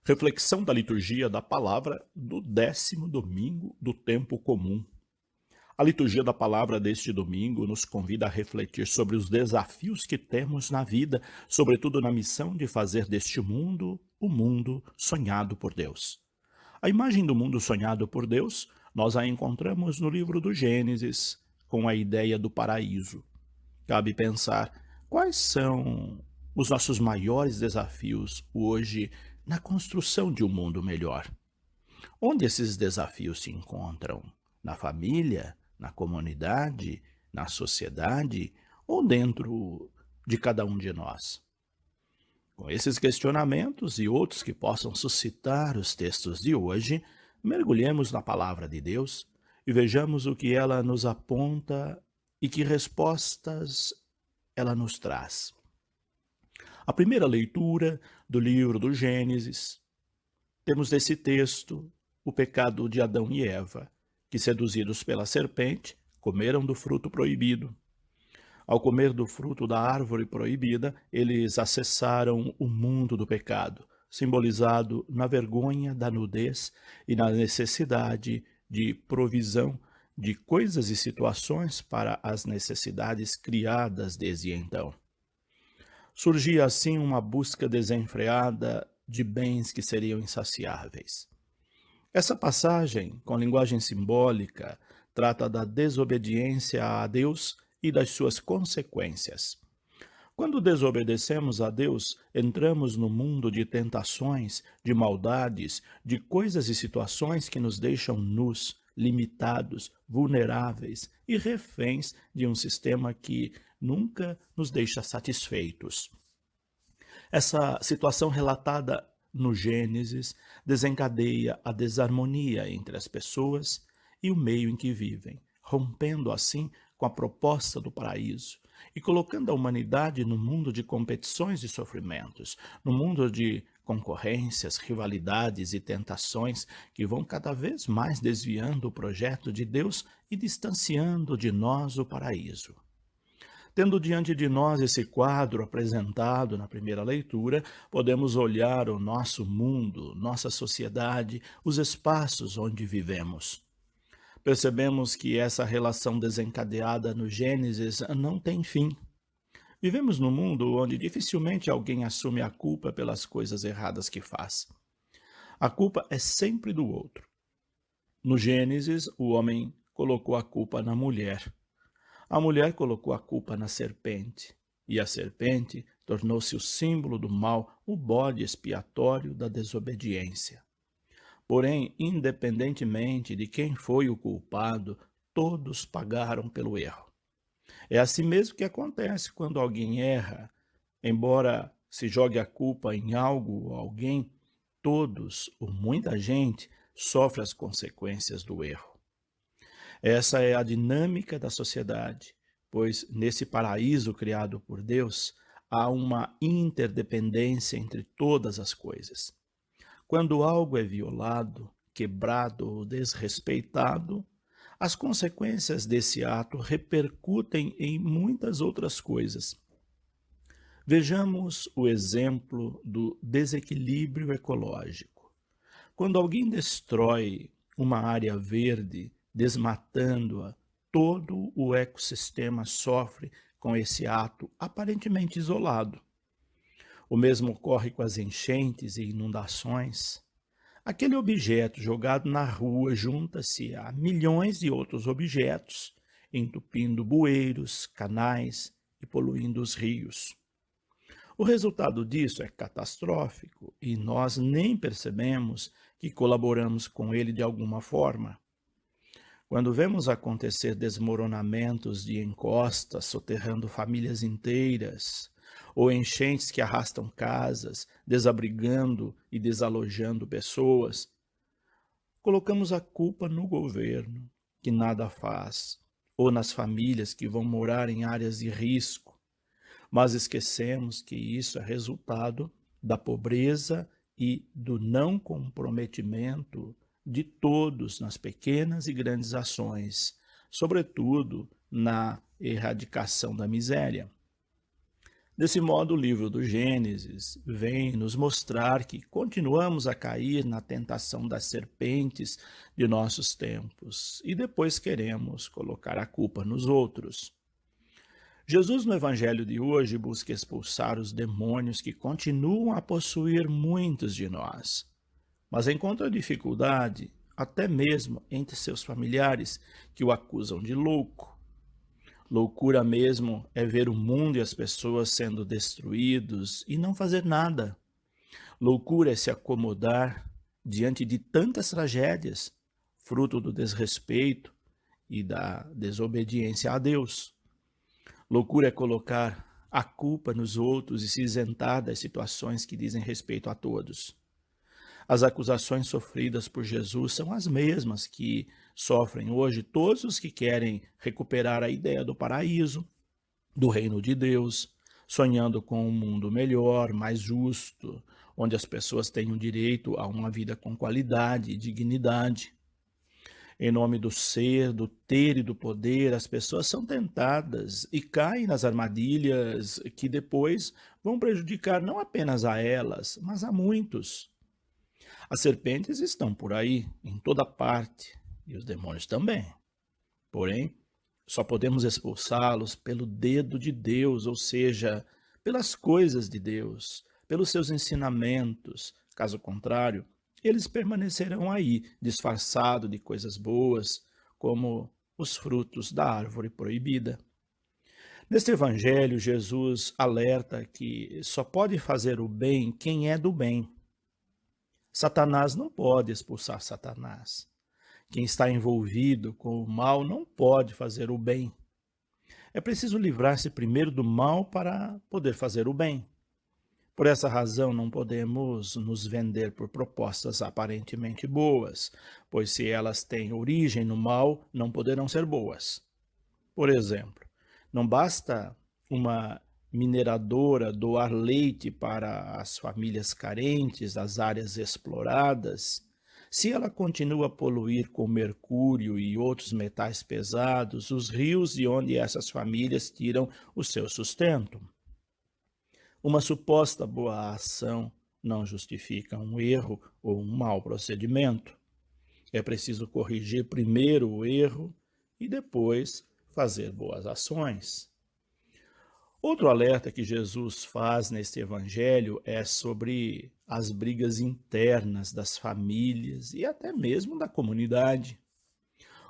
Reflexão da liturgia da palavra do 10º domingo do tempo comum. A liturgia da palavra deste domingo nos convida a refletir sobre os desafios que temos na vida, sobretudo na missão de fazer deste mundo o mundo sonhado por Deus. A imagem do mundo sonhado por Deus nós a encontramos no livro do Gênesis, com a ideia do paraíso. Cabe pensar quais são os nossos maiores desafios hoje na construção de um mundo melhor. Onde esses desafios se encontram? Na família, na comunidade, na sociedade ou dentro de cada um de nós? Com esses questionamentos e outros que possam suscitar os textos de hoje, mergulhemos na palavra de Deus e vejamos o que ela nos aponta e que respostas ela nos traz. A primeira leitura do livro do Gênesis, temos nesse texto o pecado de Adão e Eva, que, seduzidos pela serpente, comeram do fruto proibido. Ao comer do fruto da árvore proibida, eles acessaram o mundo do pecado, simbolizado na vergonha da nudez e na necessidade de provisão de coisas e situações para as necessidades criadas desde então. Surgia assim uma busca desenfreada de bens que seriam insaciáveis. Essa passagem, com linguagem simbólica, trata da desobediência a Deus e das suas consequências. Quando desobedecemos a Deus, entramos no mundo de tentações, de maldades, de coisas e situações que nos deixam nus, limitados, vulneráveis e reféns de um sistema que nunca nos deixa satisfeitos. Essa situação relatada no Gênesis desencadeia a desarmonia entre as pessoas e o meio em que vivem, rompendo assim com a proposta do paraíso e colocando a humanidade no mundo de competições e sofrimentos, no mundo de concorrências, rivalidades e tentações que vão cada vez mais desviando o projeto de Deus e distanciando de nós o paraíso. Tendo diante de nós esse quadro apresentado na primeira leitura, podemos olhar o nosso mundo, nossa sociedade, os espaços onde vivemos. Percebemos que essa relação desencadeada no Gênesis não tem fim. Vivemos num mundo onde dificilmente alguém assume a culpa pelas coisas erradas que faz. A culpa é sempre do outro. No Gênesis, o homem colocou a culpa na mulher. A mulher colocou a culpa na serpente, e a serpente tornou-se o símbolo do mal, o bode expiatório da desobediência. Porém, independentemente de quem foi o culpado, todos pagaram pelo erro. É assim mesmo que acontece quando alguém erra. Embora se jogue a culpa em algo ou alguém, todos ou muita gente sofre as consequências do erro. Essa é a dinâmica da sociedade, pois nesse paraíso criado por Deus, há uma interdependência entre todas as coisas. Quando algo é violado, quebrado ou desrespeitado, as consequências desse ato repercutem em muitas outras coisas. Vejamos o exemplo do desequilíbrio ecológico. Quando alguém destrói uma área verde, desmatando-a, todo o ecossistema sofre com esse ato aparentemente isolado. O mesmo ocorre com as enchentes e inundações. Aquele objeto jogado na rua junta-se a milhões de outros objetos, entupindo bueiros, canais e poluindo os rios. O resultado disso é catastrófico e nós nem percebemos que colaboramos com ele de alguma forma. Quando vemos acontecer desmoronamentos de encostas soterrando famílias inteiras, ou enchentes que arrastam casas, desabrigando e desalojando pessoas, colocamos a culpa no governo, que nada faz, ou nas famílias que vão morar em áreas de risco, mas esquecemos que isso é resultado da pobreza e do não comprometimento de todos nas pequenas e grandes ações, sobretudo na erradicação da miséria. Desse modo, o livro do Gênesis vem nos mostrar que continuamos a cair na tentação das serpentes de nossos tempos e depois queremos colocar a culpa nos outros. Jesus, no evangelho de hoje, busca expulsar os demônios que continuam a possuir muitos de nós, mas encontra dificuldade até mesmo entre seus familiares que o acusam de louco. Loucura mesmo é ver o mundo e as pessoas sendo destruídos e não fazer nada. Loucura é se acomodar diante de tantas tragédias, fruto do desrespeito e da desobediência a Deus. Loucura é colocar a culpa nos outros e se isentar das situações que dizem respeito a todos. As acusações sofridas por Jesus são as mesmas que sofrem hoje todos os que querem recuperar a ideia do paraíso, do reino de Deus, sonhando com um mundo melhor, mais justo, onde as pessoas tenham direito a uma vida com qualidade e dignidade. Em nome do ser, do ter e do poder, as pessoas são tentadas e caem nas armadilhas que depois vão prejudicar não apenas a elas, mas a muitos. As serpentes estão por aí, em toda parte, e os demônios também. Porém, só podemos expulsá-los pelo dedo de Deus, ou seja, pelas coisas de Deus, pelos seus ensinamentos. Caso contrário, eles permanecerão aí, disfarçados de coisas boas, como os frutos da árvore proibida. Neste evangelho, Jesus alerta que só pode fazer o bem quem é do bem. Satanás não pode expulsar Satanás. Quem está envolvido com o mal não pode fazer o bem. É preciso livrar-se primeiro do mal para poder fazer o bem. Por essa razão, não podemos nos vender por propostas aparentemente boas, pois se elas têm origem no mal, não poderão ser boas. Por exemplo, não basta uma mineradora doar leite para as famílias carentes das áreas exploradas, se ela continua a poluir com mercúrio e outros metais pesados os rios de onde essas famílias tiram o seu sustento. Uma suposta boa ação não justifica um erro ou um mau procedimento. É preciso corrigir primeiro o erro e depois fazer boas ações. Outro alerta que Jesus faz neste evangelho é sobre as brigas internas das famílias e até mesmo da comunidade.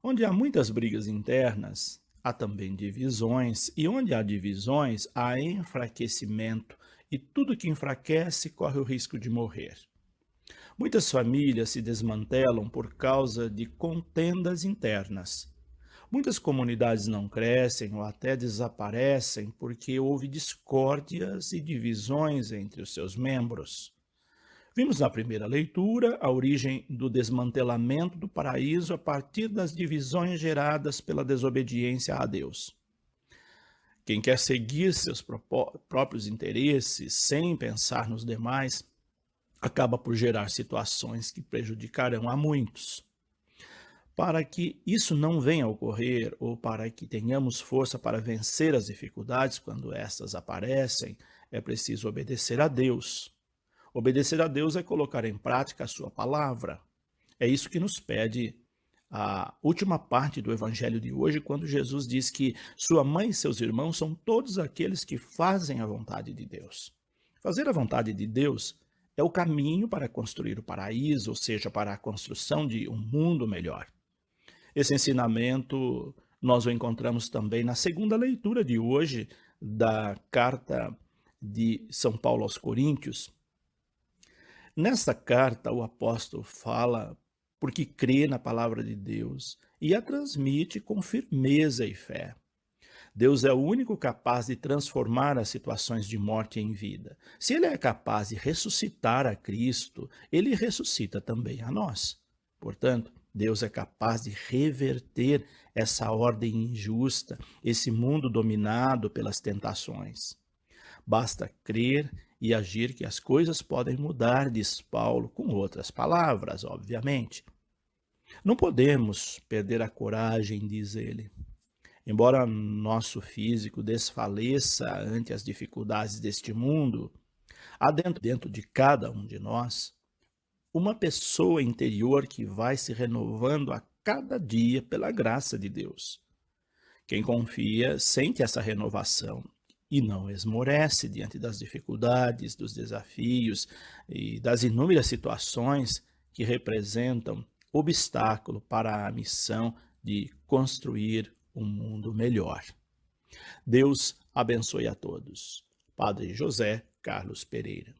Onde há muitas brigas internas, há também divisões, e onde há divisões, há enfraquecimento, e tudo que enfraquece corre o risco de morrer. Muitas famílias se desmantelam por causa de contendas internas. Muitas comunidades não crescem ou até desaparecem porque houve discórdias e divisões entre os seus membros. Vimos na primeira leitura a origem do desmantelamento do paraíso a partir das divisões geradas pela desobediência a Deus. Quem quer seguir seus próprios interesses sem pensar nos demais, acaba por gerar situações que prejudicarão a muitos. Para que isso não venha a ocorrer ou para que tenhamos força para vencer as dificuldades quando estas aparecem, é preciso obedecer a Deus. Obedecer a Deus é colocar em prática a sua palavra. É isso que nos pede a última parte do evangelho de hoje, quando Jesus diz que sua mãe e seus irmãos são todos aqueles que fazem a vontade de Deus. Fazer a vontade de Deus é o caminho para construir o paraíso, ou seja, para a construção de um mundo melhor. Esse ensinamento nós o encontramos também na segunda leitura de hoje da carta de São Paulo aos Coríntios. Nesta carta, o apóstolo fala porque crê na palavra de Deus e a transmite com firmeza e fé. Deus é o único capaz de transformar as situações de morte em vida. Se ele é capaz de ressuscitar a Cristo, ele ressuscita também a nós. Portanto, Deus é capaz de reverter essa ordem injusta, esse mundo dominado pelas tentações. Basta crer e agir que as coisas podem mudar, diz Paulo, com outras palavras, obviamente. Não podemos perder a coragem, diz ele. Embora nosso físico desfaleça ante as dificuldades deste mundo, há dentro de cada um de nós uma pessoa interior que vai se renovando a cada dia pela graça de Deus. Quem confia sente essa renovação e não esmorece diante das dificuldades, dos desafios e das inúmeras situações que representam obstáculo para a missão de construir um mundo melhor. Deus abençoe a todos. Padre José Carlos Pereira.